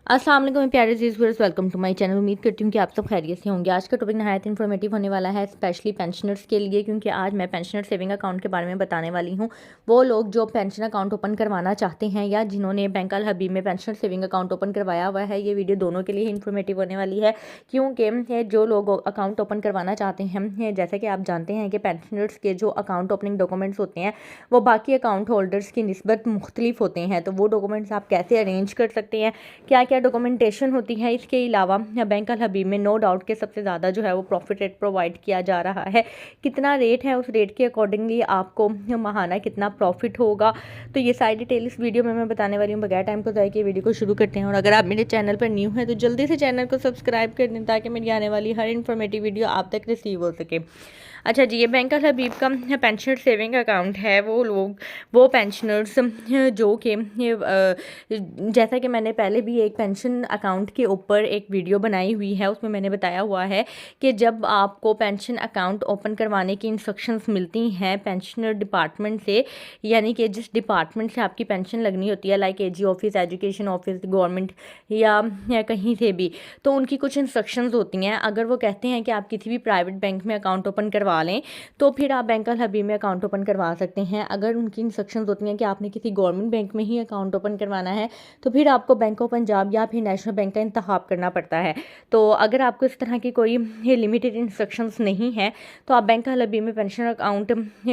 अस्सलाम वालेकुम प्यारे viewers, welcome to my channel. उम्मीद करती हूँ कि आप सब खैरियत से होंगे। आज का टॉपिक नहायत इन्फॉर्मेटिव होने वाला है, स्पेशली पेंशनर्स के लिए, क्योंकि आज मैं पेंशनर सेविंग अकाउंट के बारे में बताने वाली हूँ। वो लोग जो पेंशन अकाउंट ओपन करवाना चाहते हैं या जिन्होंने बैंक अल हबीब में पेंशनर सेविंग अकाउंट ओपन करवाया हुआ है, ये वीडियो दोनों के लिए इन्फॉर्मेटिव होने वाली है। क्योंकि जो लोग अकाउंट ओपन करवाना चाहते हैं, जैसा कि आप जानते हैं कि पेंशनर्स के जो अकाउंट ओपनिंग डॉक्यूमेंट्स होते हैं वो बाकी अकाउंट होल्डर्स की निस्बत मुख्तलिफ होते हैं। तो वो डॉक्यूमेंट्स आप कैसे अरेंज कर सकते हैं, क्या क्या डॉक्यूमेंटेशन होती है। इसके अलावा बैंक अल हबीब में नो डाउट के सबसे ज़्यादा जो है वो प्रॉफिट रेट प्रोवाइड किया जा रहा है। कितना रेट है, उस रेट के अकॉर्डिंगली आपको माहाना कितना प्रॉफिट होगा, तो ये सारी डिटेल इस वीडियो में मैं बताने वाली हूँ। बगैर टाइम को ज़ाया किए वीडियो को शुरू करते हैं। और अगर आप मेरे चैनल पर न्यू हैं तो जल्दी से चैनल को सब्सक्राइब कर दें ताकि मेरी आने वाली हर इन्फॉर्मेटिव वीडियो आप तक रिसीव हो सके। अच्छा जी, ये बैंक अल हबीब का पेंशनर सेविंग अकाउंट है। वो पेंशनर्स जो कि जैसा कि मैंने पहले भी एक पेंशन अकाउंट के ऊपर एक वीडियो बनाई हुई है, उसमें मैंने बताया हुआ है कि जब आपको पेंशन अकाउंट ओपन करवाने की इंस्ट्रक्शंस मिलती हैं पेंशनर डिपार्टमेंट से, यानी कि जिस डिपार्टमेंट से आपकी पेंशन लगनी होती है, like AG office, education office, government या कहीं से भी, तो उनकी कुछ इंस्ट्रक्शंस होती हैं। अगर वो कहते हैं कि आप किसी भी प्राइवेट बैंक में अकाउंट ओपन करवा लें तो फिर आप बैंक अल हबीब में अकाउंट ओपन करवा सकते हैं। अगर उनकी इंस्ट्रक्शंस होती हैं कि आपने किसी गवर्नमेंट बैंक में ही अकाउंट ओपन करवाना है तो फिर आपको बैंक ऑफ पंजाब या फिर नेशनल बैंक का इंतखाब करना पड़ता है। तो अगर आपको इस तरह की कोई लिमिटेड इंस्ट्रक्शंस नहीं है तो आप बैंक अल हबीब में पेंशन अकाउंट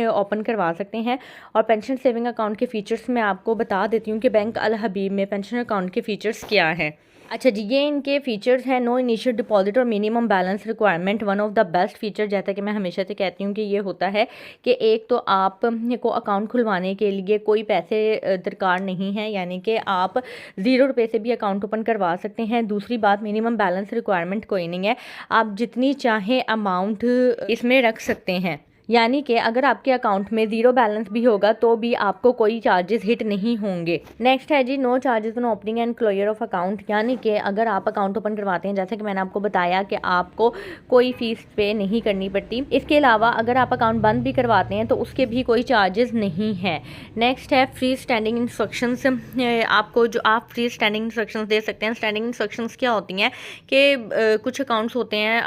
ओपन करवा सकते हैं। और पेंशन सेविंग अकाउंट के फीचर्स मैं आपको बता देती हूँ कि बैंक अल हबीब में पेंशन अकाउंट के फीचर्स क्या हैं। अच्छा जी, ये इनके फीचर्स हैं। नो इनिशियल डिपॉजिट और minimum balance requirement. One of the best feature, जैसा कि मैं हमेशा से कहती हूँ कि ये होता है कि एक तो आप को अकाउंट खुलवाने के लिए कोई पैसे दरकार नहीं है, यानी कि आप 0 रुपये से भी अकाउंट ओपन करवा सकते हैं। दूसरी बात, मिनिमम बैलेंस रिक्वायरमेंट कोई नहीं है, आप जितनी चाहें अमाउंट इसमें रख सकते हैं। यानी कि अगर आपके अकाउंट में 0 बैलेंस भी होगा तो भी आपको कोई चार्जेस हिट नहीं होंगे। नेक्स्ट है जी, no charges on opening and closure of account. यानी कि अगर आप अकाउंट ओपन करवाते हैं, जैसा कि मैंने आपको बताया कि आपको कोई फीस पे नहीं करनी पड़ती। इसके अलावा अगर आप अकाउंट बंद भी करवाते हैं तो उसके भी कोई चार्जेस नहीं है। नेक्स्ट है फ्री स्टैंडिंग इंस्ट्रक्शंस। आपको जो आप फ्री स्टैंडिंग इंस्ट्रक्शंस दे सकते हैं। स्टैंडिंग इंस्ट्रक्शंस क्या होती हैं कि कुछ अकाउंट्स होते हैं,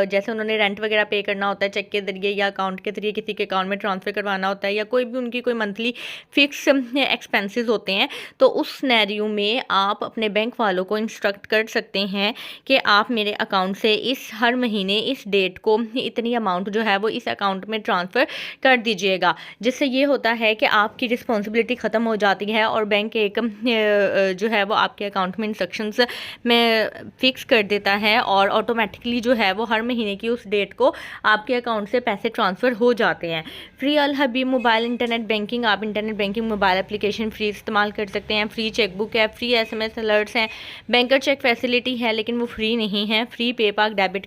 जैसे उन्होंने रेंट वगैरह पे करना होता है चेक के जरिए या अकाउंट के जरिए किसी के अकाउंट में ट्रांसफ़र करवाना होता है, या कोई भी उनकी कोई मंथली फिक्स एक्सपेंसेस होते हैं, तो उस सिनेरियो में आप अपने बैंक वालों को इंस्ट्रक्ट कर सकते हैं कि आप मेरे अकाउंट से इस हर महीने इस डेट को इतनी अमाउंट जो है वो इस अकाउंट में ट्रांसफ़र कर दीजिएगा। जिससे ये होता है कि आपकी रिस्पॉन्सिबिलिटी ख़त्म हो जाती है और बैंक एक जो है वो आपके अकाउंट में इंस्ट्रक्शंस में फिक्स कर देता है और ऑटोमेटिकली जो है वो हर महीने की उस डेट को आपके अकाउंट से पैसे ट्रांसफ़र हो जाते हैं। फ्री अल हबीब मोबाइल इंटरनेट बैंकिंग, आप internet banking mobile application free इस्तेमाल कर सकते हैं। फ्री चेकबुक है, फ्री SMS अलर्ट्स हैं, बैंकर चेक फैसिलिटी है लेकिन वो फ्री नहीं है। फ्री पे पाक डेबिट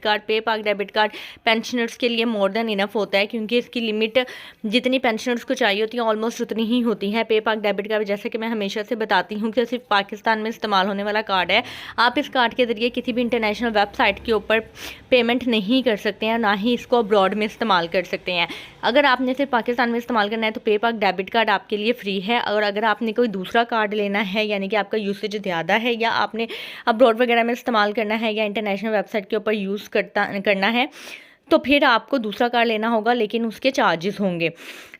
कार्ड पेंशनर्स के लिए मोर देन इनफ होता है, क्योंकि इसकी लिमिट जितनी पेंशनर्स को चाहिए होती है ऑलमोस्ट उतनी ही होती है। पे पाक डेबिट कार्ड, जैसे कि मैं हमेशा से बताती हूँ कि सिर्फ पाकिस्तान में इस्तेमाल होने वाला कार्ड है। आप इस कार्ड के जरिए किसी भी इंटरनेशनल वेबसाइट के ऊपर पेमेंट नहीं कर सकते हैं, ना ही इसको अब्रॉड में इस्तेमाल कर सकते हैं। अगर आपने सिर्फ पाकिस्तान में इस्तेमाल करना है तो पे पाक डेबिट कार्ड आपके लिए फ्री है। और अगर आपने कोई दूसरा कार्ड लेना है, यानी कि आपका यूसेज ज़्यादा है या आपने अब्रॉड वगैरह में इस्तेमाल करना है या इंटरनेशनल वेबसाइट के ऊपर यूज़ करना है, तो फिर आपको दूसरा कार्ड लेना होगा, लेकिन उसके चार्जेस होंगे।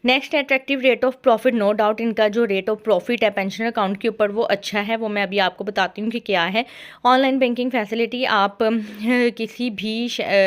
Next, attractive rate of profit. No doubt इनका जो रेट ऑफ प्रॉफिट है पेंशन अकाउंट के ऊपर वो अच्छा है, वो मैं अभी आपको बताती हूँ कि क्या है। ऑनलाइन बैंकिंग फैसिलिटी, आप किसी भी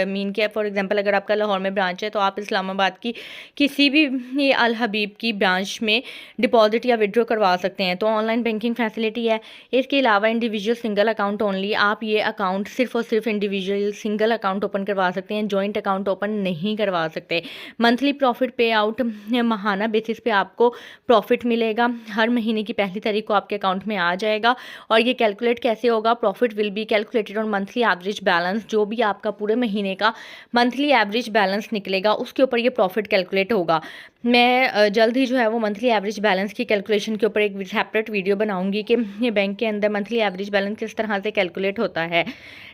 मीन के फॉर एग्जांपल अगर आपका लाहौर में ब्रांच है तो आप इस्लामाबाद की किसी भी अल हबीब की ब्रांच में डिपॉजिट या विड्रॉ करवा सकते हैं, तो ऑनलाइन बैंकिंग फैसिलिटी है। इसके अलावा इंडिविजुअल सिंगल अकाउंट ओनली, आप ये अकाउंट सिर्फ और सिर्फ इंडिविजुअल सिंगल अकाउंट ओपन करवा सकते हैं, जॉइंट अकाउंट ओपन नहीं करवा सकते। मंथली प्रॉफिट पे आउट, माहाना बेसिस पे आपको प्रॉफिट मिलेगा, हर महीने की पहली तारीख को आपके अकाउंट में आ जाएगा। और ये कैलकुलेट कैसे होगा, profit will be calculated on monthly average balance. जो भी आपका पूरे महीने का मंथली एवरेज बैलेंस निकलेगा उसके ऊपर ये प्रॉफिट कैलकुलेट होगा। मैं जल्द ही जो है वो मंथली एवरेज बैलेंस की कैलकुलेशन के ऊपर एक सेपरेट वीडियो बनाऊंगी कि ये बैंक के अंदर मंथली एवरेज बैलेंस किस तरह से कैलकुलेट होता है।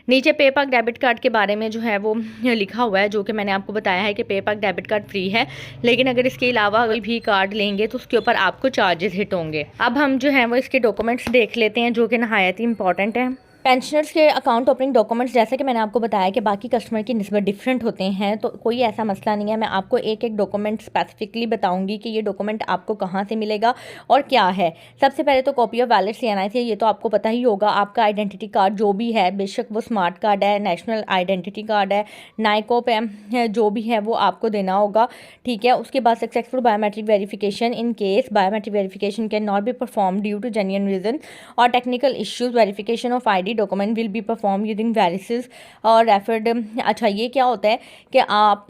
नीचे पे पाक डेबिट कार्ड के बारे में जो है वो लिखा हुआ है, जो कि मैंने आपको बताया है कि पे पाक डेबिट कार्ड फ्री है, लेकिन अगर इसके अलावा कोई भी कार्ड लेंगे तो उसके ऊपर आपको चार्जेस हिट होंगे। अब हम जो है वो इसके डॉक्यूमेंट्स देख लेते हैं जो कि नहायत ही इंपॉर्टेंट है। पेंशनर्स के अकाउंट ओपनिंग डॉक्यूमेंट्स जैसे कि मैंने आपको बताया कि बाकी कस्टमर की निस्बत डिफरेंट होते हैं, तो कोई ऐसा मसला नहीं है। मैं आपको एक एक डॉक्यूमेंट स्पेसिफिकली बताऊंगी कि ये डॉक्यूमेंट आपको कहाँ से मिलेगा और क्या है। सबसे पहले तो कॉपी ऑफ वैलिड CNI, ये तो आपको पता ही होगा। आपका आइडेंटिटी कार्ड जो भी है, बेशक वो स्मार्ट कार्ड है, नेशनल आइडेंटिटी कार्ड है, नाइकोप है, जो भी है वो आपको देना होगा, ठीक है। उसके बाद successful biometric verification in case biometric verification can not be perform due to genuine reason और technical issues, verification of ID document will be perform using various और रेफर्ड। अच्छा, ये क्या होता है कि आप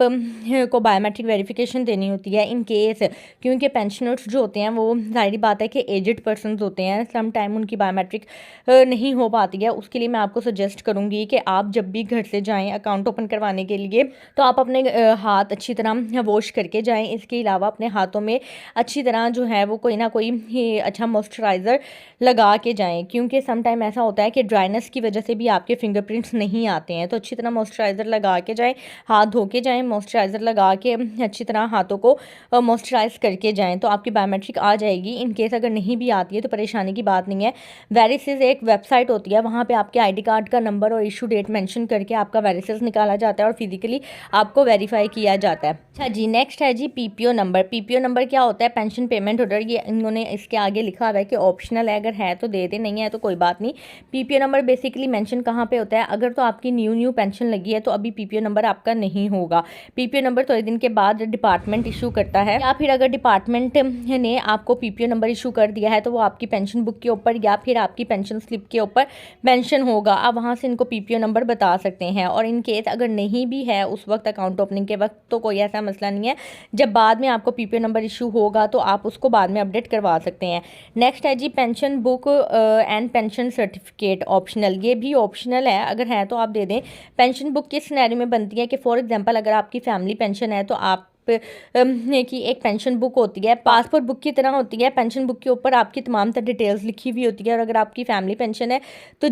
को बायोमेट्रिक वेरिफिकेशन देनी होती है इन केस, क्योंकि पेंशनर्स जो होते हैं वो जाहिर बात है कि एजड पर्सन होते हैं, सम टाइम उनकी बायोमेट्रिक नहीं हो पाती है। उसके लिए मैं आपको सजेस्ट करूँगी कि आप जब भी घर से जाएँ अकाउंट ओपन करवाने के लिए, तो आप अपने हाथ अच्छी तरह वॉश करके जाएँ। इसके अलावा अपने हाथों में अच्छी तरह जो है वो कोई ना कोई अच्छा मॉइस्चराइज़र लगा के जाएँ, क्योंकि सम टाइम ऐसा होता है कि ड्राइनेस की वजह से भी आपके फिंगरप्रिंट्स नहीं आते हैं। तो अच्छी तरह मॉइस्चराइज़र लगा के जाएँ, हाथ धो के जाएँ, मॉइस्चराइज़र लगा के अच्छी तरह हाथों को मॉइस्चराइज़ करके जाएँ, तो आपकी बायोमेट्रिक आ जाएगी। इन केस अगर नहीं भी आती है तो परेशानी की बात नहीं है। वेरिसेस एक वेबसाइट होती है, वहाँ पे आपके ID कार्ड का नंबर और इशू डेट मेंशन करके आपका वेरिसेस निकाला जाता है और फिजिकली आपको वेरीफाई किया जाता है। अच्छा जी, नेक्स्ट है जी PPO नंबर। PPO नंबर क्या होता है? Pension payment order. ये इन्होंने इसके आगे लिखा हुआ है कि ऑप्शनल है, अगर है तो दे दे, नहीं है तो कोई बात नहीं। PPO नंबर बेसिकली मेंशन कहाँ पे होता है? अगर तो आपकी न्यू पेंशन लगी है तो अभी PPO नंबर आपका नहीं होगा। PPO नंबर थोड़े दिन के बाद डिपार्टमेंट इशू करता है, या फिर अगर डिपार्टमेंट ने आपको PPO नंबर इशू कर दिया है तो वो आपकी पेंशन बुक के ऊपर या फिर आपकी पेंशन स्लिप के ऊपर मेंशन होगा। आप वहाँ से इनको PPO नंबर बता सकते हैं। और इन केस अगर नहीं भी है उस वक्त अकाउंट ओपनिंग के वक्त, तो कोई ऐसा मसला नहीं है। जब बाद में आपको PPO नंबर इशू होगा तो आप उसको बाद में अपडेट करवा सकते हैं। नेक्स्ट है जी pension book and pension certificate optional. ये भी ऑप्शनल है, अगर है तो आप दे दें। पेंशन बुक किस सिनेरियो में बनती है कि फॉर एग्जांपल अगर आपकी फैमिली पेंशन है तो आप की एक पेंशन बुक होती है, पासपोर्ट बुक की तरह होती है। पेंशन बुक के ऊपर आपकी तमाम तरह डिटेल्स लिखी हुई होती है। और अगर आपकी फैमिली पेंशन है तो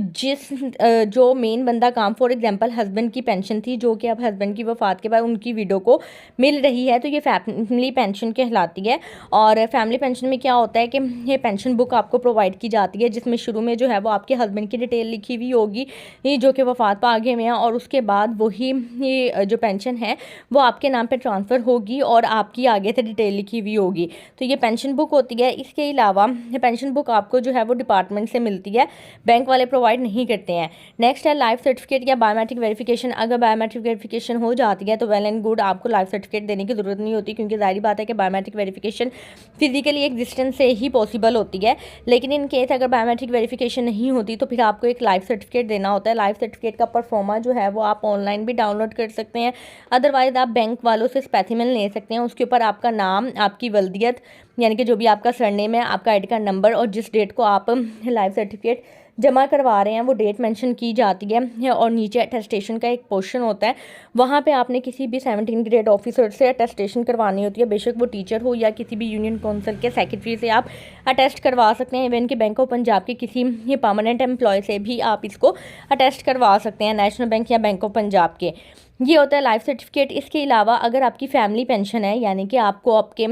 जो मेन बंदा काम, फॉर एग्जांपल हस्बैंड की पेंशन थी जो कि अब हस्बैंड की वफात के बाद उनकी विडो को मिल रही है, तो ये फैमिली पेंशन कहलाती है। और फैमिली पेंशन में क्या होता है कि ये पेंशन बुक आपको प्रोवाइड की जाती है, जिसमें शुरू में जो है वो आपके हस्बैंड की डिटेल लिखी हुई होगी, ये जो कि वफात पा गए हुए हैं, और उसके बाद वही ये जो पेंशन है वो आपके नाम पे ट्रांसफ़र होगी और आपकी आगे से डिटेल लिखी हुई होगी। तो ये पेंशन बुक होती है। इसके अलावा ये पेंशन बुक आपको जो है वो डिपार्टमेंट से मिलती है, बैंक वाले प्रोवाइड नहीं करते हैं। नेक्स्ट है लाइफ सर्टिफिकेट या बायोमेट्रिक वेरिफिकेशन। अगर बायोमेट्रिक वेरिफिकेशन हो जाती है तो वेल एंड गुड, आपको लाइफ सर्टिफिकेट देने की ज़रूरत नहीं होती, क्योंकि जाहिर बात है कि बायोमेट्रिक वेरिफिकेशन फिजिकली एग्जिस्टेंस से ही पॉसिबल होती है। लेकिन इन केस अगर बायोमेट्रिक वेरिफिकेशन नहीं होती तो फिर आपको एक लाइफ सर्टिफिकेट देना होता है। लाइफ सर्टिफिकेट का परफॉर्मा जो है वो आप ऑनलाइन भी डाउनलोड कर सकते हैं, अदरवाइज आप बैंक वालों से स्पेसिमेन ले सकते हैं। उसके ऊपर आपका नाम, आपकी वल्दियत यानी कि जो भी आपका सरनेम है, आपका ID कार्ड नंबर और जिस डेट को आप लाइफ सर्टिफिकेट जमा करवा रहे हैं वो डेट मेंशन की जाती है। और नीचे अटेस्टेशन का एक पोर्शन होता है, वहाँ पे आपने किसी भी 17 ग्रेड ऑफिसर से अटेस्टेशन करवानी होती है, बेशक वो टीचर हो या किसी भी यूनियन काउंसिल के सेक्रेटरी से आप अटेस्ट करवा सकते हैं। इवन कि बैंक ऑफ पंजाब के किसी परमानेंट एम्प्लॉय से भी आप इसको अटेस्ट करवा सकते हैं, नेशनल बैंक या बैंक ऑफ पंजाब के। ये होता है लाइफ सर्टिफिकेट। इसके अलावा अगर आपकी फैमिली पेंशन है, यानी कि आपको आपके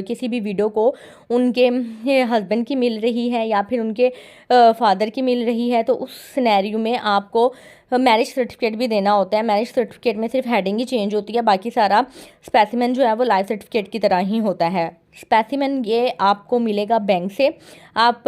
किसी भी विडो को उनके हस्बैंड की मिल रही है या फिर उनके फादर की मिल रही है, तो उस सिनेरियो में आपको मैरिज सर्टिफिकेट भी देना होता है। मैरिज सर्टिफिकेट में सिर्फ हेडिंग ही चेंज होती है, बाकी सारा स्पेसिमेन जो है वो लाइफ सर्टिफिकेट की तरह ही होता है। स्पेसिमेन ये आपको मिलेगा बैंक से, आप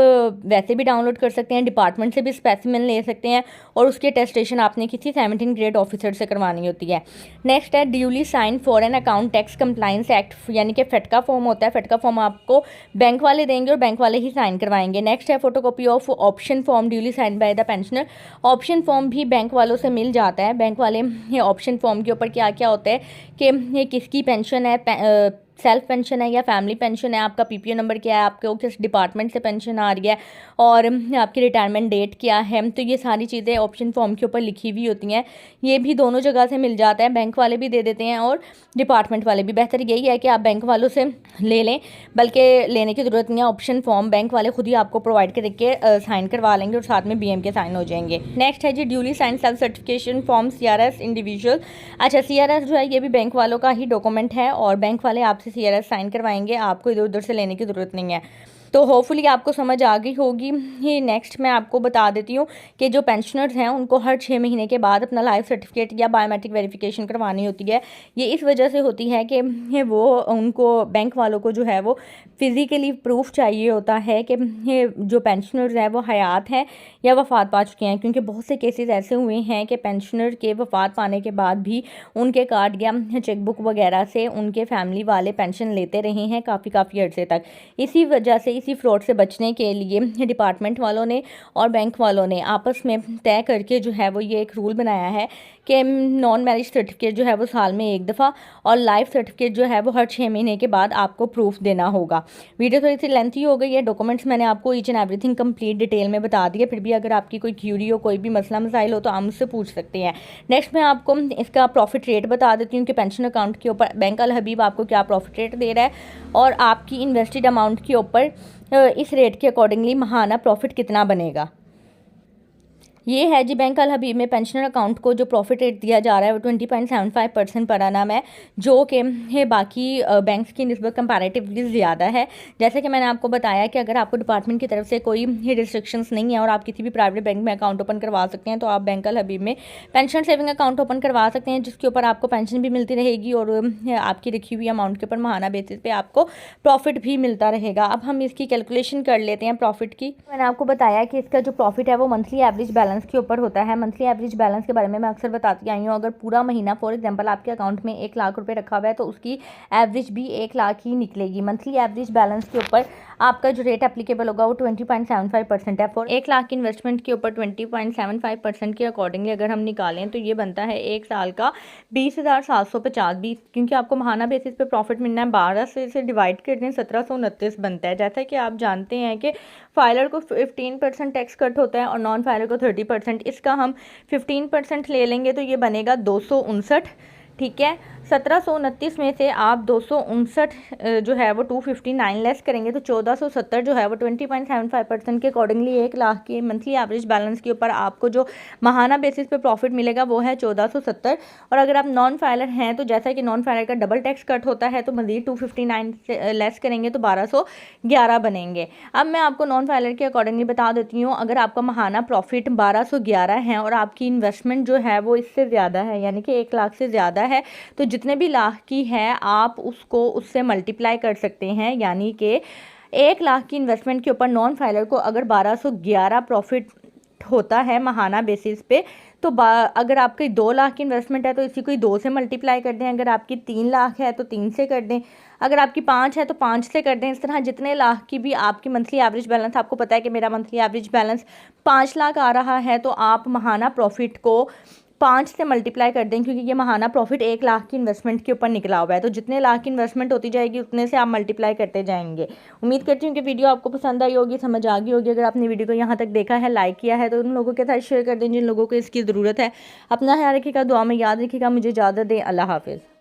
वैसे भी डाउनलोड कर सकते हैं, डिपार्टमेंट से भी स्पेसिमेन ले सकते हैं, और उसकी अटेस्टेशन आपने किसी 17 ग्रेड ऑफिसर से करवानी होती है। नेक्स्ट है duly sign foreign account tax compliance act, यानी कि FATCA फॉर्म होता है। FATCA फॉर्म आपको बैंक वाले देंगे और बैंक वाले ही साइन करवाएंगे। नेक्स्ट है photocopy of option form duly sign by the pensioner. Option form भी बैंक वालों से मिल जाता है। बैंक वाले ये ऑप्शन फॉर्म के ऊपर क्या क्या होता है कि ये किसकी पेंशन है, सेल्फ पेंशन है या फैमिली पेंशन है, आपका PPO नंबर क्या है, आपको किस डिपार्टमेंट से पेंशन आ रही है, और आपकी रिटायरमेंट डेट क्या है, तो ये सारी चीज़ें ऑप्शन फॉर्म के ऊपर लिखी हुई होती हैं। ये भी दोनों जगह से मिल जाता है, बैंक वाले भी दे देते हैं और डिपार्टमेंट वाले भी। बेहतर यही है कि आप बैंक वालों से ले लें, बल्कि लेने की ज़रूरत नहीं है। ऑप्शन फॉर्म बैंक वाले खुद ही आपको प्रोवाइड करके साइन करवा लेंगे और साथ में BM के साइन हो जाएंगे। नेक्स्ट है जी duly sign self certification form CRS individual. अच्छा, CRS जो है ये भी बैंक वालों का ही डॉक्यूमेंट है और बैंक वाले आपसे CRS साइन करवाएंगे, आपको इधर उधर से लेने की ज़रूरत नहीं है। तो होपफुली आपको समझ आ गई होगी। ये नेक्स्ट मैं आपको बता देती हूँ कि जो पेंशनर्स हैं उनको हर 6 महीने के बाद अपना लाइफ सर्टिफिकेट या बायोमेट्रिक वेरिफिकेशन करवानी होती है। ये इस वजह से होती है कि ये वो उनको बैंक वालों को जो है वो फिज़िकली प्रूफ चाहिए होता है कि ये जो पेंशनर्स हैं वो हयात हैं या वफ़ात पा चुके हैं, क्योंकि बहुत से केसेस ऐसे हुए हैं कि पेंशनर के वफ़ात पाने के बाद भी उनके कार्ड या चेकबुक वगैरह से उनके फैमिली वाले पेंशन लेते रहे हैं काफ़ी अर्से तक। इसी वजह से इसी फ्रॉड से बचने के लिए डिपार्टमेंट वालों ने और बैंक वालों ने आपस में तय करके जो है वो ये एक रूल बनाया है कि नॉन मैरिज सर्टिफिकेट जो है वो साल में एक दफ़ा और लाइफ सर्टिफिकेट जो है वो हर 6 महीने के बाद आपको प्रूफ देना होगा। वीडियो थोड़ी सी लेंथी हो गई है, डॉक्यूमेंट्स मैंने आपको each and everything complete detail में बता दिया। फिर भी अगर आपकी कोई क्यूरी हो, कोई भी मसला मसाइल हो तो आप मुझसे पूछ सकते हैं। नेक्स्ट मैं आपको इसका प्रॉफिट रेट बता देती हूँ कि पेंशन अकाउंट के ऊपर बैंक अल हबीब आपको क्या प्रॉफिट रेट दे रहा है और आपकी इन्वेस्टेड अमाउंट के ऊपर इस रेट के अकॉर्डिंगली माहाना प्रॉफिट कितना बनेगा। ये है जी बैंक अल हबीब में पेंशनर अकाउंट को जो प्रॉफिट रेट दिया जा रहा है वो 20.75% पर annum है, जो कि बाकी बैंक्स की निस्बत कंपैरेटिवली ज़्यादा है। जैसे कि मैंने आपको बताया कि अगर आपको डिपार्टमेंट की तरफ से कोई रिस्ट्रिक्शंस नहीं है और आप किसी भी प्राइवेट बैंक में अकाउंट ओपन करवा सकते हैं, तो आप बैंक अल हबीब में पेंशन सेविंग अकाउंट ओपन करवा सकते हैं, जिसके ऊपर आपको पेंशन भी मिलती रहेगी और आपकी रखी हुई अमाउंट के ऊपर माहाना बेसिस पे आपको प्रॉफिट भी मिलता रहेगा। अब हम इसकी कैलकुलेशन कर लेते हैं प्रॉफिट की। मैंने आपको बताया कि इसका जो प्रॉफिट है वो मंथली एवरेज बैलेंस के ऊपर होता है। मंथली एवरेज बैलेंस के बारे में मैं अक्सर बताती आई हूँ। अगर पूरा महीना फॉर एग्जांपल आपके अकाउंट में 1 लाख रुपए रखा हुआ है तो उसकी एवरेज भी 1 लाख ही निकलेगी। मंथली एवरेज बैलेंस के ऊपर आपका जो रेट एप्लीकेबल होगा वो 20.75% है। फॉर 1 लाख की इन्वेस्टमेंट के ऊपर 20.75% के अकॉर्डिंगली अगर हम निकालें तो ये बनता है 1 साल का 20,750, क्योंकि आपको महाना बेसिस पे प्रॉफिट मिलना है। 12 से इसे डिवाइड कर दें 1729 बनता है। जैसा कि आप जानते हैं कि फाइलर को 15% टैक्स कट होता है और नॉन फाइलर को 30%। इसका हम 15% ले लेंगे तो ये बनेगा 259। ठीक है, 1729 में से आप 259 जो है वो 259 लेस करेंगे तो 1470 जो है वो 20.75% के अकॉर्डिंगली 1 लाख की मंथली एवरेज बैलेंस के ऊपर आपको जो माहाना बेसिस पे प्रॉफिट मिलेगा वो है 1470। और अगर आप नॉन फाइलर हैं तो जैसा कि नॉन फाइलर का डबल टैक्स कट होता है तो मज़ीद 259 से लेस करेंगे तो 1211 बनेंगे। अब मैं आपको नॉन फाइलर के अकॉर्डिंगली बता देती हूँ। अगर आपका माहाना प्रॉफिट 1211 है और आपकी इन्वेस्टमेंट जो है वो इससे ज़्यादा है, यानी कि 1 लाख से ज़्यादा है, तो जितने भी लाख की है आप उसको उससे मल्टीप्लाई कर सकते हैं। यानी कि 1 लाख की इन्वेस्टमेंट के ऊपर नॉन फाइलर को अगर 1211 प्रॉफिट होता है महाना बेसिस पे, तो अगर आपकी 2 लाख की इन्वेस्टमेंट है तो इसी को 2 से मल्टीप्लाई कर दें। अगर आपकी 3 लाख है तो 3 से कर दें। अगर आपकी 5 है तो 5 से कर दें। इस तरह जितने लाख की भी आपकी मंथली एवरेज बैलेंस, आपको पता है कि मेरा मंथली एवरेज बैलेंस 5 लाख आ रहा है, तो आप महाना प्रॉफिट को 5 से मल्टीप्लाई कर दें, क्योंकि ये महाना प्रॉफिट 1 लाख की इन्वेस्टमेंट के ऊपर निकला हुआ है। तो जितने लाख की इन्वेस्टमेंट होती जाएगी उतने से आप मल्टीप्लाई करते जाएंगे। उम्मीद करती हूँ कि वीडियो आपको पसंद आई होगी, समझ आ गई होगी। अगर आपने वीडियो को यहाँ तक देखा है, लाइक किया है, तो उन लोगों के साथ शेयर कर दें जिन लोगों को इसकी ज़रूरत है। अपना ख्याल रखिएगा, दुआ में याद रखिएगा। मुझे इजाज़त दें। अल्लाह हाफिज़।